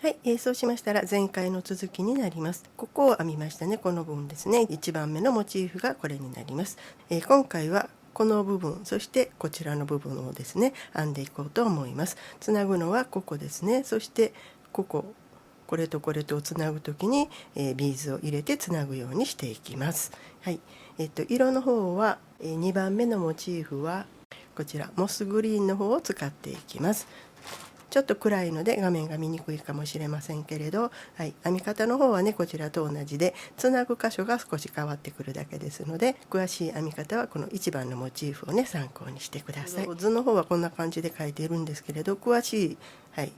はい、そうしましたら前回の続きになります。ここを編みましたね。この部分ですね。1番目のモチーフがこれになります。今回はこの部分、そしてこちらの部分をですね、編んでいこうと思います。つなぐのはここですね。そしてこれとこれとつなぐときに、ビーズを入れてつなぐようにしていきます。はい、色の方は、2番目のモチーフはこちらモスグリーンの方を使っていきます。ちょっと暗いので画面が見にくいかもしれませんけれど、はい、編み方の方はねこちらと同じでつなぐ箇所が少し変わってくるだけですので、詳しい編み方はこの1番のモチーフをね参考にしてください。図の方はこんな感じで書いているんですけれど、詳しい、はい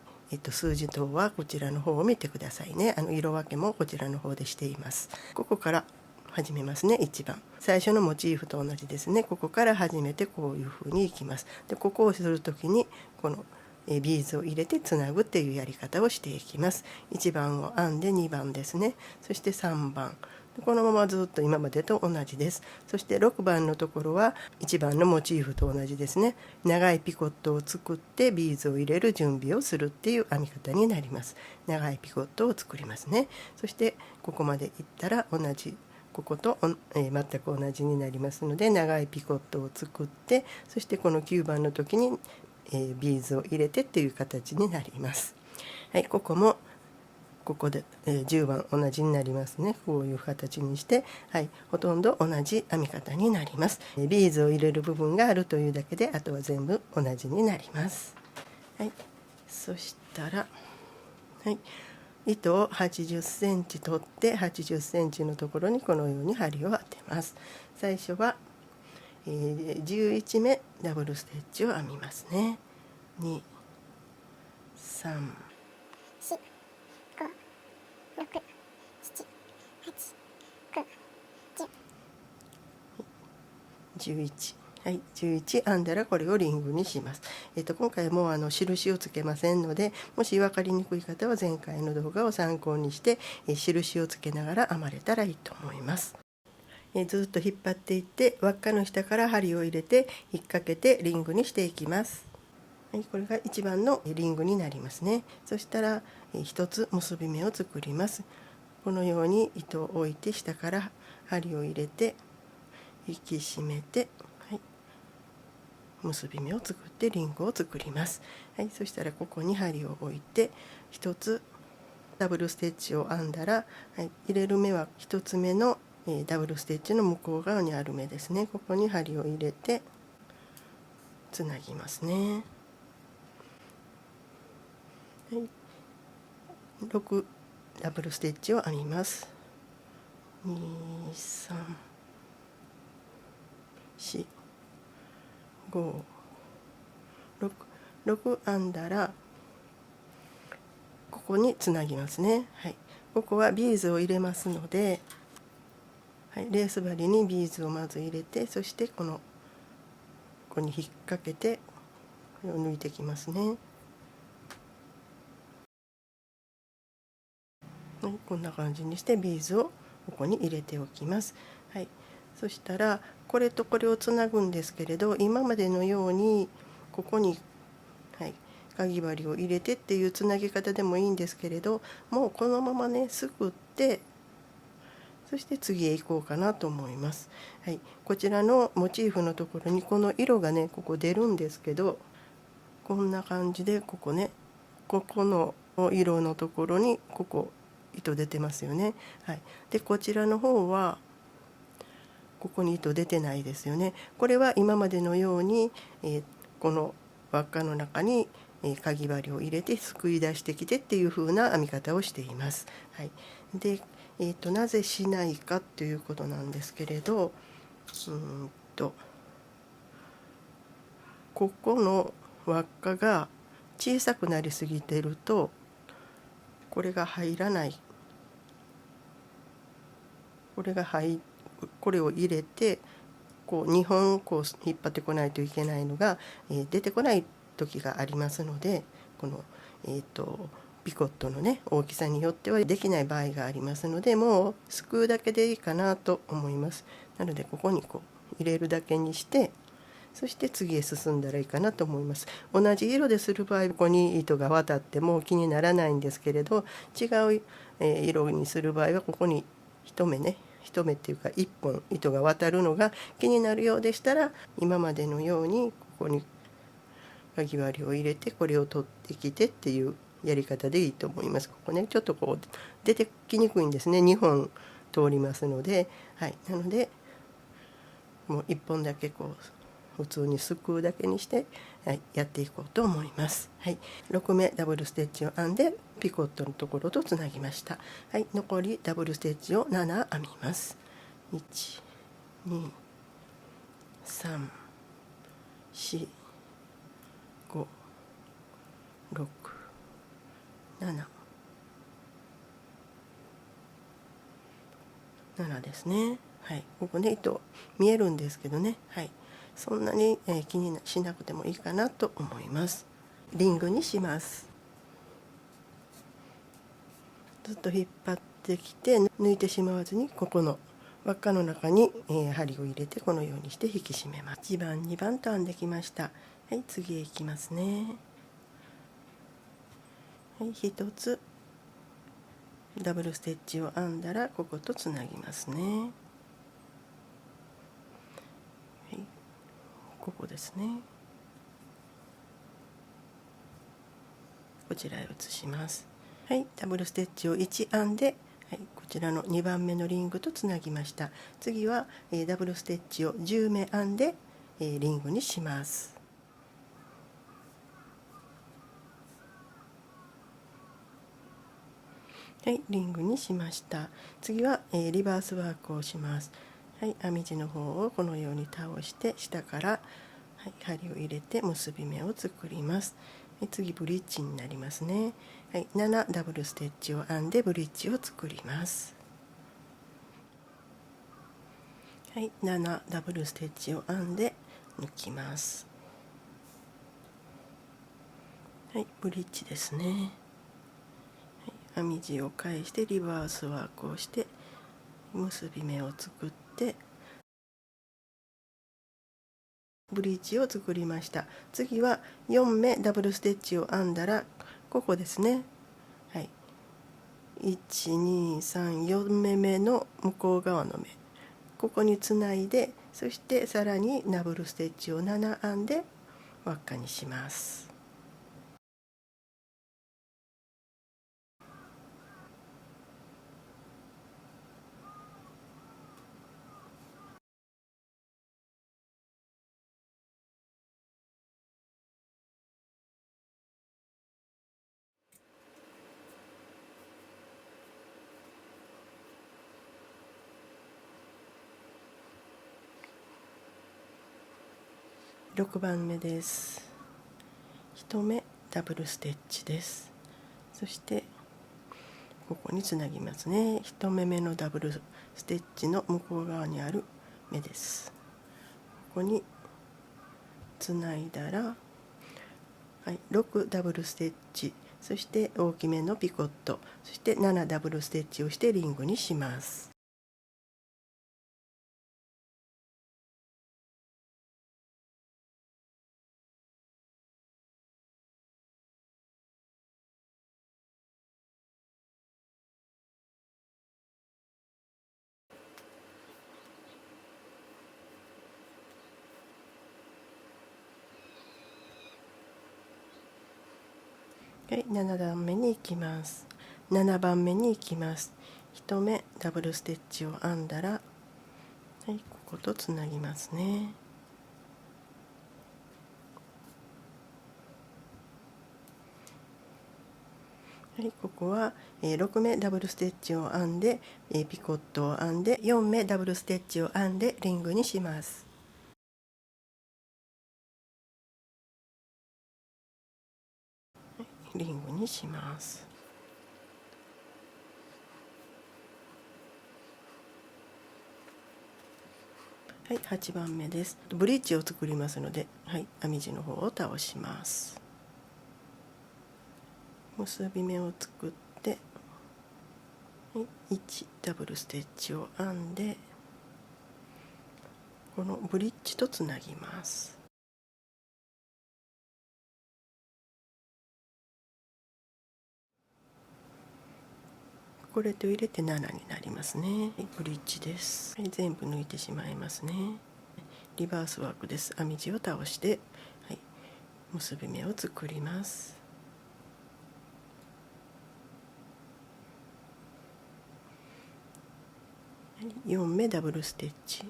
数字等はこちらの方を見てくださいね。色分けもこちらの方でしています。ここから始めますね。1番最初のモチーフと同じですね。ここから始めてこういう風にいきます。でここをする時にこのビーズを入れてつなぐっていうやり方をしていきます。1番を編んで2番ですね。そして3番。このままずっと今までと同じです。そして6番のところは1番のモチーフと同じですね。長いピコットを作ってビーズを入れる準備をするっていう編み方になります。長いピコットを作りますね。そしてここまでいったら同じここと、全く同じになりますので、長いピコットを作って、そしてこの9番の時にビーズを入れてっていう形になります。はい、ここもここで、10番同じになりますね。こういう形にして、はい、ほとんど同じ編み方になります。ビーズを入れる部分があるというだけで、あとは全部同じになります。はい、そしたら、はい、糸を80センチ取って80センチのところにこのように針を当てます。最初は11目ダブルステッチを編みますね。2、3、4、5、6、7、8、9、10。11、はい、11編んだらこれをリングにします。今回も印をつけませんので、もし分かりにくい方は前回の動画を参考にして、印をつけながら編まれたらいいと思います。ずっと引っ張っていって輪っかの下から針を入れて引っ掛けてリングにしていきます。はい、これが1番のリングになりますね。そしたら1つ結び目を作ります。このように糸を置いて下から針を入れて引き締めて、はい、結び目を作ってリングを作ります。はい、そしたらここに針を置いて1つダブルステッチを編んだら、はい、入れる目は1つ目のダブルステッチの向こう側にある目ですね。ここに針を入れてつなぎますね。はい、6ダブルステッチを編みます。2、3、4、5、6編んだらここにつなぎますね。はい、ここはビーズを入れますので、はい、レース針にビーズをまず入れて、そしてここに引っ掛けてこれを抜いてきますね。はい、こんな感じにしてビーズをここに入れておきます。はい、そしたらこれとこれをつなぐんですけれど、今までのようにここに、はい、かぎ針を入れてっていうつなぎ方でもいいんですけれど、もうこのままねすくってそして次へ行こうかなと思います。はい、こちらのモチーフのところにこの色がねここ出るんですけど、こんな感じでここね、ここの色のところにここ糸出てますよね。はい、でこちらの方はここに糸出てないですよね。これは今までのように、この輪っかの中にかぎ針を入れてすくい出してきてっていう風な編み方をしています。はい、で、なぜしないかということなんですけれど、ここの輪っかが小さくなりすぎているとこれが入らない、これを入れてこう2本こう引っ張ってこないといけないのが、出てこない時がありますので、この、ピコットのね大きさによってはできない場合がありますので、もうすくうだけでいいかなと思います。なのでここにこう入れるだけにして、そして次へ進んだらいいかなと思います。同じ色でする場合ここに糸が渡っても気にならないんですけれど、違う色にする場合はここに一目ね、一目っていうか一本糸が渡るのが気になるようでしたら、今までのようにここにかぎ針を入れてこれを取ってきてっていうやり方でいいと思います。ここねちょっとこう出てきにくいんですね。2本通りますので、はい、なのでもう1本だけこう普通にすくうだけにして、はい、やっていこうと思います。はい、6目ダブルステッチを編んでピコットのところとつなぎました。はい、残りダブルステッチを7編みます。1、2、3、4、5、6、7、7ですね。はい、ここね糸見えるんですけどね、はい、そんなに、気にしなくてもいいかなと思います。リングにします。ずっと引っ張ってきて抜いてしまわずにここの輪っかの中に、針を入れてこのようにして引き締めます。1番2番と編んできました。はい、次へ行きますね。はい、1つダブルステッチを編んだらこことつなぎますね。はい、ここですね。こちらへ移します。はい、ダブルステッチを1編んで、はい、こちらの2番目のリングとつなぎました。次は、ダブルステッチを10目編んで、リングにします。はい、リングにしました。次は、リバースワークをします。はい、編み地の方をこのように倒して下から、はい、針を入れて結び目を作ります。はい、次ブリッジになりますね。はい、7ダブルステッチを編んでブリッジを作ります。はい、7ダブルステッチを編んで抜きます。はい、ブリッジですね。はい、編み地を返してリバースワークをして結び目を作ってブリッジを作りました。次は4目ダブルステッチを編んだらここですね。はい、1、2、3、4目目の向こう側の目、ここにつないで、そしてさらにダブルステッチを7編んで輪っかにします。6番目です。1目ダブルステッチです。そしてここにつなぎますね。1目目のダブルステッチの向こう側にある目です。ここにつないだら、はい、6ダブルステッチ、そして大きめのピコット、そして7ダブルステッチをしてリングにします。はい、7段目に行きます。7番目に行きます。1目ダブルステッチを編んだら、はい、こことつなぎますね。はい、ここは、6目ダブルステッチを編んで、ピコットを編んで4目ダブルステッチを編んでリングにします。リングにします。はい、8番目です。ブリッジを作りますので、はい、編み地の方を倒します。結び目を作って、はい、1ダブルステッチを編んでこのブリッジとつなぎます。これと入れて7になりますね。ブリッジです。はい、全部抜いてしまいますね。リバースワークです。編み地を倒して、はい、結び目を作ります。4目ダブルステッチ、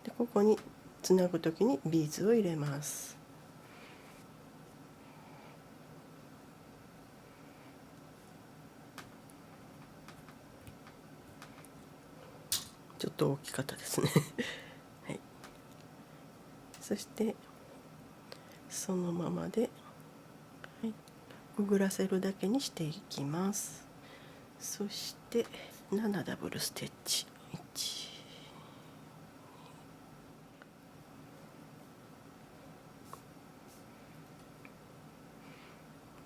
でここにつなぐときにビーズを入れます。ちょっと大きかったですねはい、そしてそのままで、はい、くぐらせるだけにしていきます。そして7ダブルステッチ、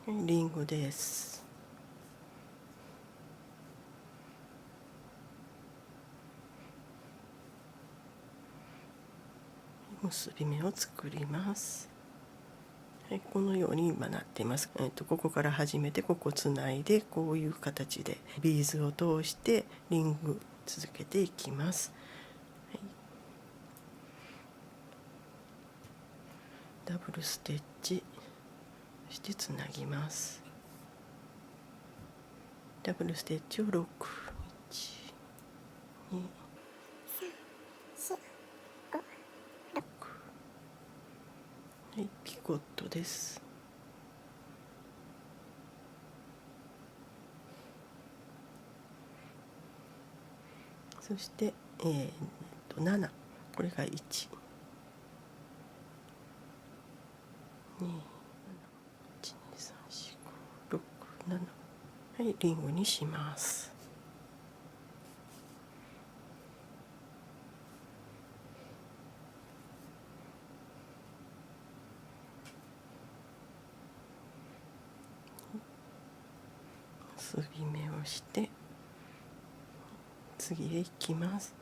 リングです。結び目を作ります。はい、このように今なっています。ここから始めてここつないでこういう形でビーズを通してリング続けていきます。はい、ダブルステッチ、そしてつなぎます。ダブルステッチを6、1、2、はい、ピコットです。そして、7、これが1、2、1、2、3、4、5、6、7、はい、リングにします。結び目をして次へ行きます。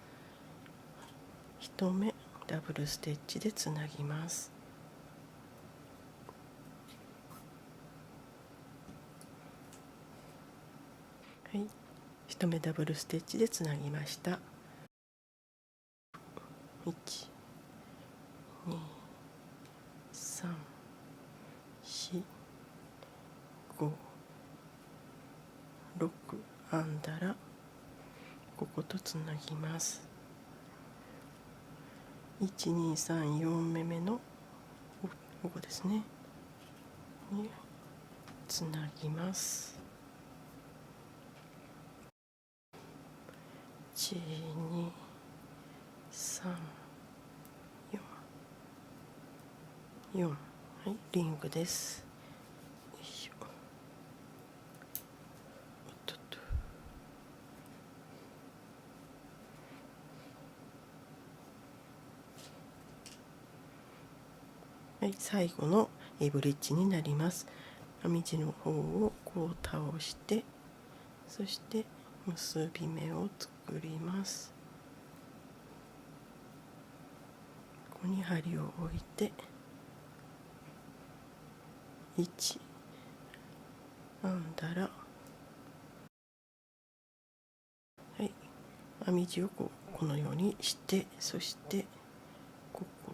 1目ダブルステッチでつなぎます。はい、1目ダブルステッチでつなぎました。1、2、3、4、5、6編んだらこことつなぎます。1、2、3、4目目のここですねにつなぎます。1、2、3、4、4、はい、リングです。よいしょ、おっとっと、はい、最後のブリッジになります。編み地の方をこう倒して、そして結び目を作ります。ここに針を置いて1編んだら、はい、編み地をこのようにして、そしてここ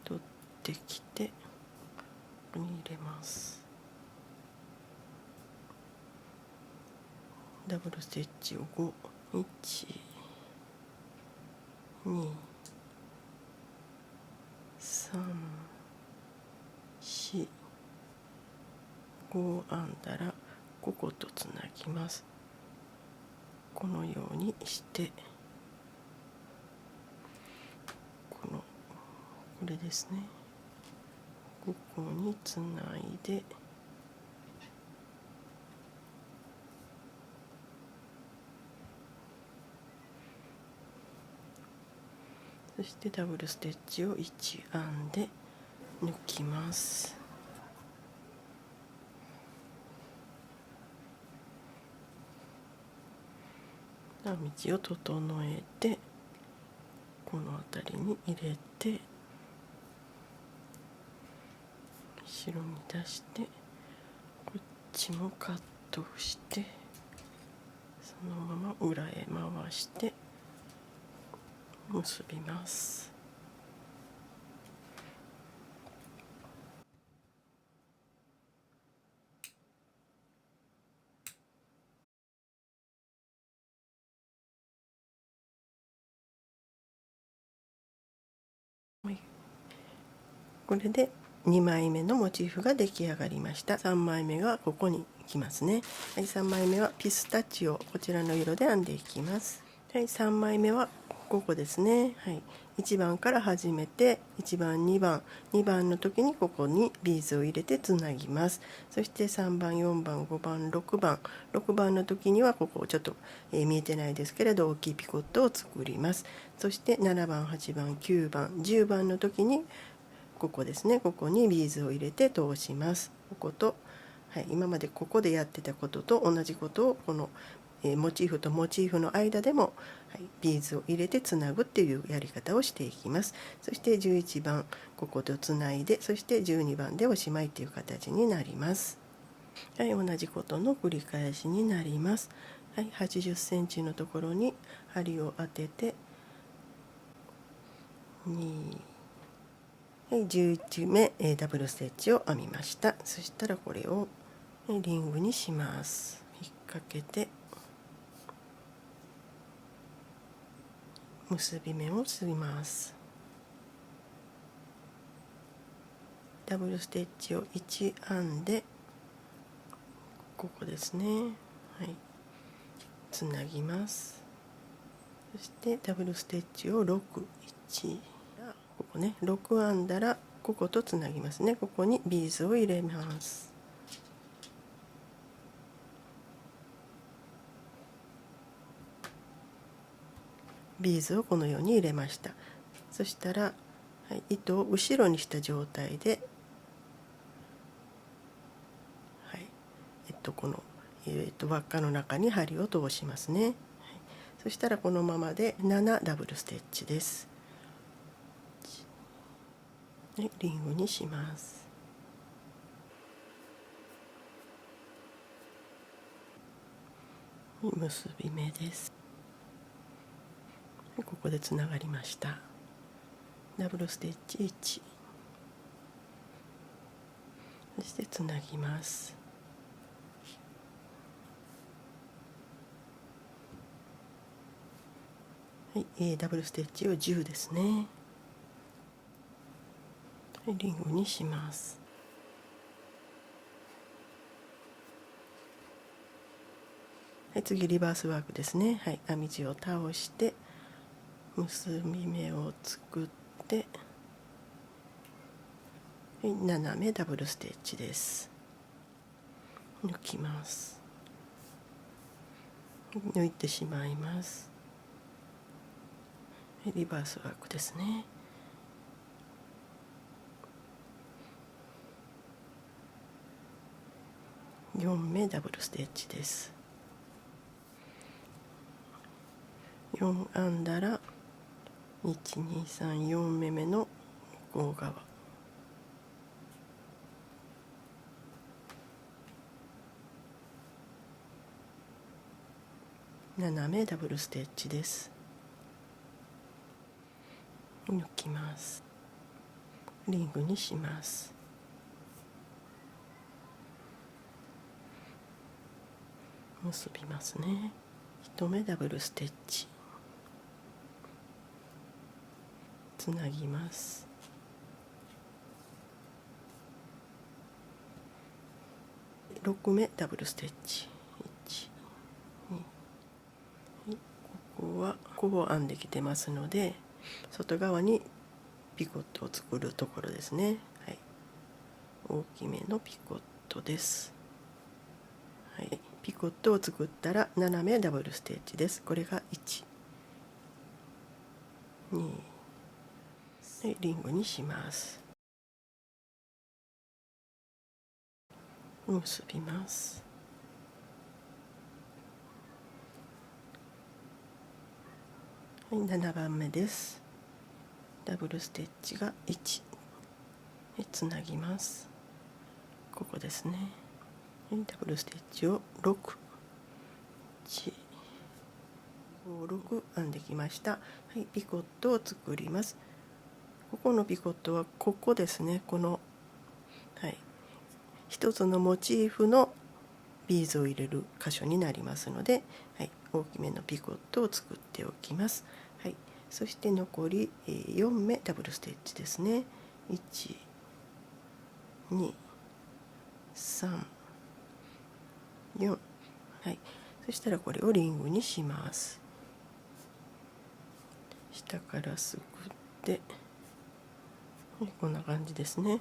取ってきてここに入れます。ダブルステッチを5、1、2、3、4、5編んだらこことつなぎます。このようにしてこれですね、ここにつないで、そしてダブルステッチを1編んで抜きます。編み地を整えてこの辺りに入れて後ろに出してこっちもカットしてそのまま裏へ回して結びます。これで2枚目のモチーフが出来上がりました。3枚目がここに来ますね。はい、3枚目はピスタチオ、こちらの色で編んでいきます。はい、3枚目はここですね。はい、1番から始めて1番2番2番の時にここにビーズを入れてつなぎます。そして3番4番5番6番6番の時にはここちょっと、見えてないですけれど大きいピコットを作ります。そして7番8番9番10番の時にここですね、ここにビーズを入れて通します。ここと、はい、今までここでやってたことと同じことをこの、モチーフとモチーフの間でも、はい、ビーズを入れてつなぐっていうやり方をしていきます。そして11番こことつないで、そして12番でおしまいという形になります。はい、同じことの繰り返しになります。はい、80センチのところに針を当てて2、はい、11目、ダブルステッチを編みました。そしたらこれをリングにします。引っ掛けて結び目を結びます。ダブルステッチを1編んでここですね、はい、つなぎます。そしてダブルステッチを6、1、ここね6編んだらこことつなぎますね。ここにビーズを入れます。ビーズをこのように入れました。そしたら、はい、糸を後ろにした状態で、はい、この、輪っかの中に針を通しますね。はい、そしたらこのままで7ダブルステッチです。でリングにします。結び目です。ここでつながりました。ダブルステッチ1、そしてつなぎます。はい、ダブルステッチを10ですね。はい、リングにします。はい、次リバースワークですね。はい、編み地を倒して結び目を作って、はい、斜めダブルステッチです。抜きます。抜いてしまいます。リバースワークですね。4目ダブルステッチです。4編んだら1234目目の向こう側、斜めダブルステッチです。抜きます。リングにします。結びますね。1目ダブルステッチ、つなぎます。6目ダブルステッチ、1、2、ここはこう編んできてますので外側にピコットを作るところですね。はい、大きめのピコットです。はい、ピコットを作ったら斜めダブルステッチです。これが1、2、でリングにします。結びます。はい、7番目です。ダブルステッチが1でつなぎます。ここですね。ダブルステッチを6、1、5、6編んできました。はい、ピコットを作ります。ここのピコットはここですね。この、はい、一つのモチーフのビーズを入れる箇所になりますので、はい、大きめのピコットを作っておきます。はい、そして残り4目ダブルステッチですね。1、2、3、4、はい、そしたらこれをリングにします。下からすくって、こんな感じですね。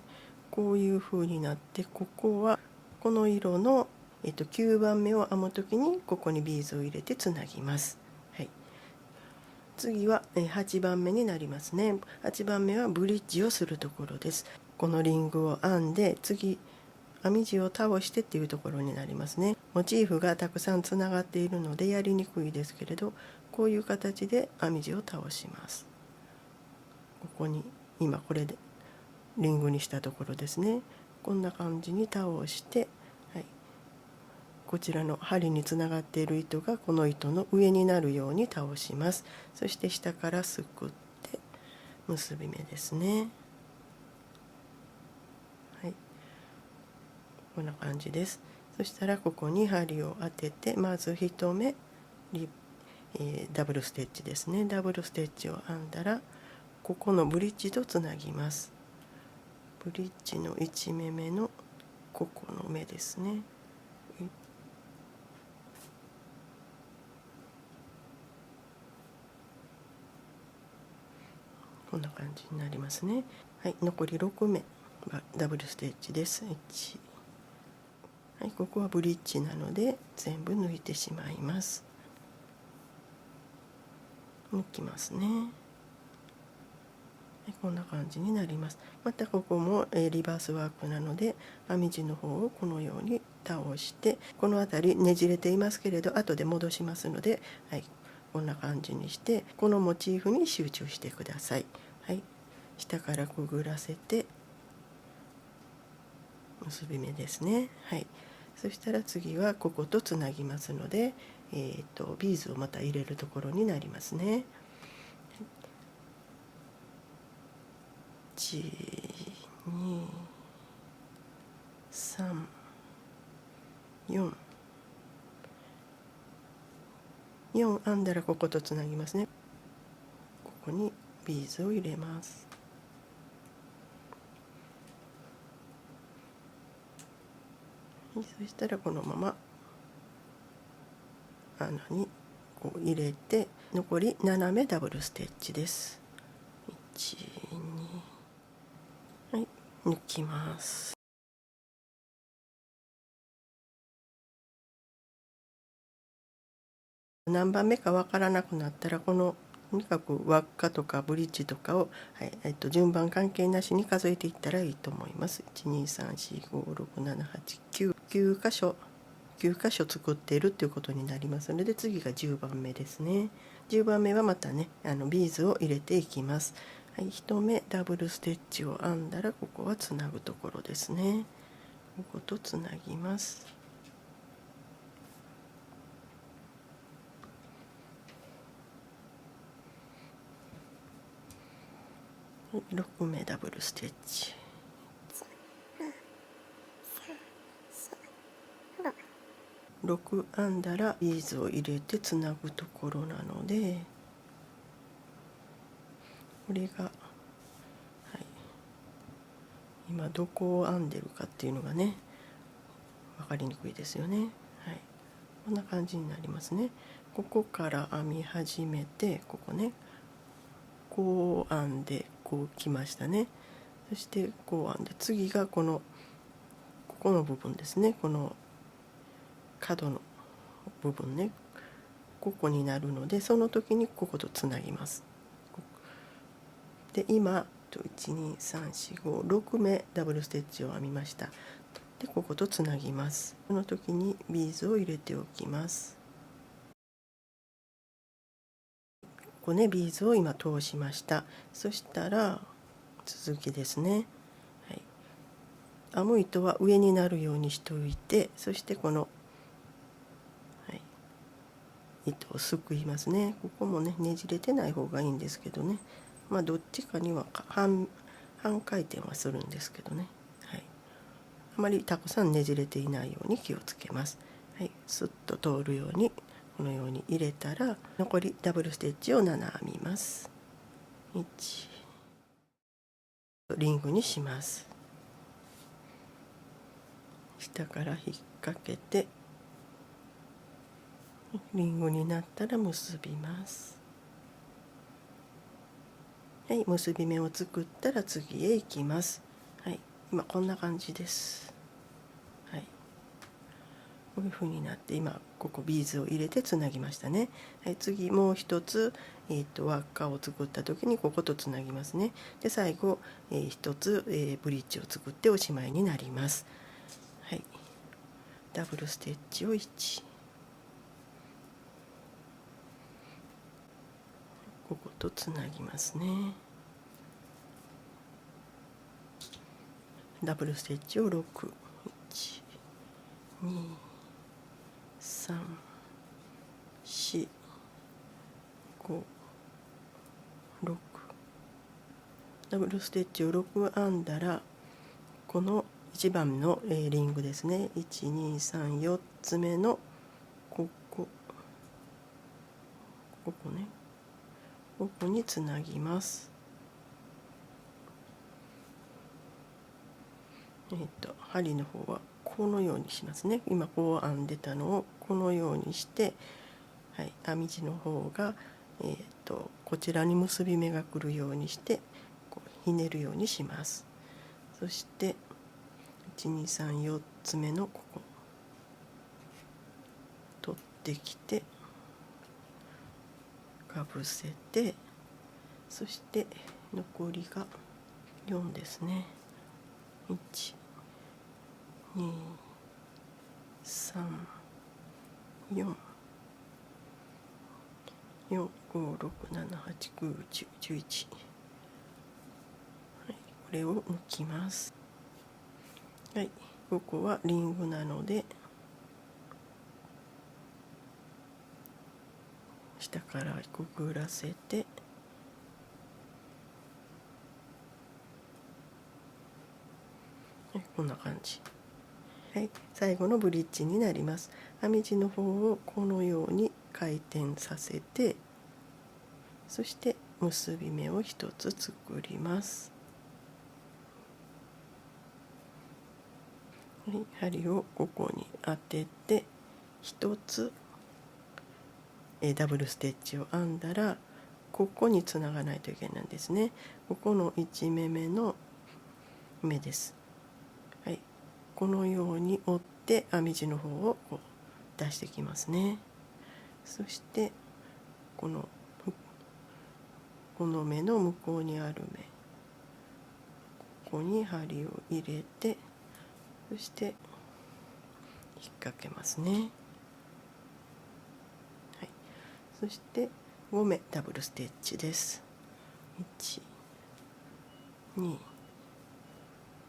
こういう風になって、ここはこの色の9番目を編むときにここにビーズを入れてつなぎます。はい、次は8番目になりますね。8番目はブリッジをするところです。このリングを編んで、次編み地を倒してっていうところになりますね。モチーフがたくさんつながっているのでやりにくいですけれど、こういう形で編み地を倒します。ここに今これでリングにしたところですね。こんな感じに倒して、はい、こちらの針につながっている糸がこの糸の上になるように倒します。そして下からすくって結び目ですね。はい、こんな感じです。そしたらここに針を当てて、まず1目ダブルステッチですね。ダブルステッチを編んだら、ここのブリッジとつなぎます。ブリッジの1目目のここの目ですね。こんな感じになりますね。はい、残り6目はダブルステッチです。1、はい、ここはブリッジなので全部抜いてしまいます。抜きますね。こんな感じになります。またここもリバースワークなので、編み地の方をこのように倒して、この辺りねじれていますけれど後で戻しますので、はい、こんな感じにしてこのモチーフに集中してください。はい、下からくぐらせて結び目ですね。はい、そしたら次はこことつなぎますので、ビーズをまた入れるところになりますね。1、2、3、4、4編んだらこことつなぎますね。ここにビーズを入れます。そしたらこのまま穴にこう入れて、残り7目ダブルステッチです。1、2、はい、抜きます。何番目かわからなくなったら、このとにかく輪っかとかブリッジとかを、はい、順番関係なしに数えていったらいいと思います。123456789 9箇所9箇所作っているということになりますので、次が10番目ですね。10番目はまたねビーズを入れていきます。はい、1目ダブルステッチを編んだら、ここはつなぐところですね。こことつなぎます。6目ダブルステッチ、6編んだらビーズを入れてつなぐところなので、これが、はい、今どこを編んでるかっていうのがね分かりにくいですよね。はい、こんな感じになりますね。ここから編み始めて、ここねこう編んでこうきましたね。そしてこう編んで、次がここの部分ですね。この角の部分ね、ここになるので、その時にこことつなぎます。で今12345 6目ダブルステッチを編みました。でこことつなぎます。この時にビーズを入れておきます。ここねビーズを今通しました。そしたら続きですね、はい、編む糸は上になるようにしておいて、そしてこの、はい、糸をすくいますね。ここもねねじれてない方がいいんですけどね、まあどっちかには半回転はするんですけどね、はい、あまりたくさんねじれていないように気をつけます。はい、スッと通るようにこのように入れたら、残りダブルステッチを7編みます。1、リングにします。下から引っ掛けてリングになったら結びます。はい、結び目を作ったら次へ行きます。はい、今こんな感じです。はい、こういう風になって、今ここビーズを入れてつなぎましたね。はい、次もう一つ、輪っかを作った時にこことつなぎますね。で最後、一つ、ブリッジを作っておしまいになります。はい、ダブルステッチを1、こことつなぎますね。ダブルステッチを6、1、2、3、4、5、6、ダブルステッチを6編んだら、この1番のリングですね、123、4つ目のここね、ここにつなぎます。針の方はこのようにしますね。今こう編んでたのをこのようにして、はい、編み地の方が、こちらに結び目が来るようにしてこうひねるようにします。そして123、4つ目のここ取ってきてかぶせて、そして残りが4ですね。1、2、3、4、4、5、6、7、8、9、10、11、はい、これを抜きます。はい、ここはリングなので下からくぐらせて、はい、こんな感じ。はい、最後のブリッジになります。編み地の方をこのように回転させて、そして結び目を一つ作ります。はい、針をここに当てて一つダブルステッチを編んだら、ここにつながないといけないんですね。ここの1目目の目です。はい、このように折って編み地の方をこう出してきますね。そしてこの目の向こうにある目、ここに針を入れて、そして引っ掛けますね。はい、そして5目ダブルステッチです。1、2、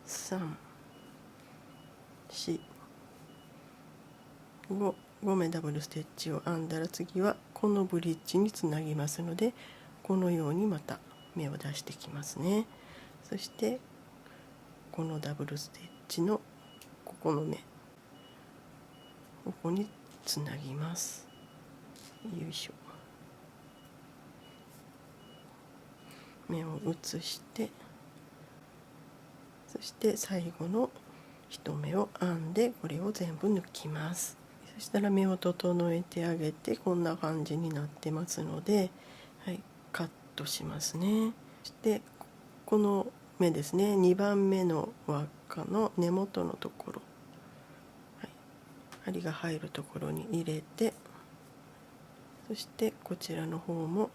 3、4、5目ダブルステッチを編んだら、次はこのブリッジにつなぎますので、このようにまた目を出してきますね。そしてこのダブルステッチのここの目、ここにつなぎます。よいしょ。目を移して、そして最後の1目を編んで、これを全部抜きます。そしたら目を整えてあげて、こんな感じになってますので、はい、カットしますね。そしてこの目ですね、2番目の輪っかの根元のところ、はい、針が入るところに入れて、そしてこちらの方も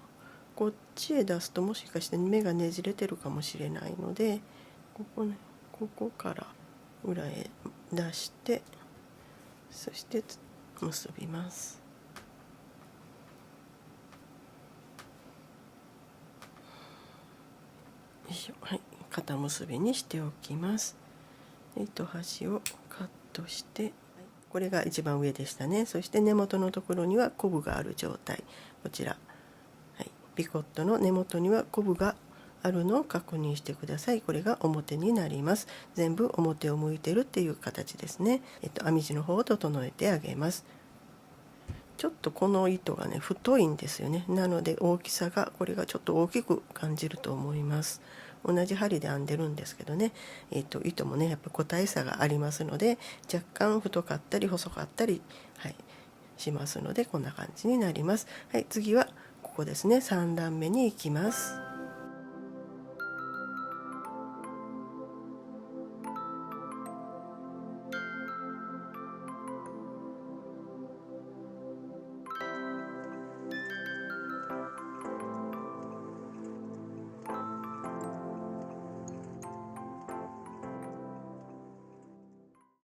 こっちへ出すと、もしかして目がねじれてるかもしれないので、ここね、ここから裏へ出して、そして結びます。しょ、はい、肩結びにしておきます。糸端をカットして、これが一番上でしたね。そして根元のところにはコブがある状態、こちら、はい、ピコットの根元にはコブがあるのを確認してください。これが表になります。全部表を向いてるっていう形ですね。編み地の方を整えてあげます。ちょっとこの糸がね太いんですよね。なので大きさがこれがちょっと大きく感じると思います。同じ針で編んでるんですけどね、糸もねやっぱ個体差がありますので、若干太かったり細かったり、はい、しますのでこんな感じになります。はい、次はここですね、3段目に行きます。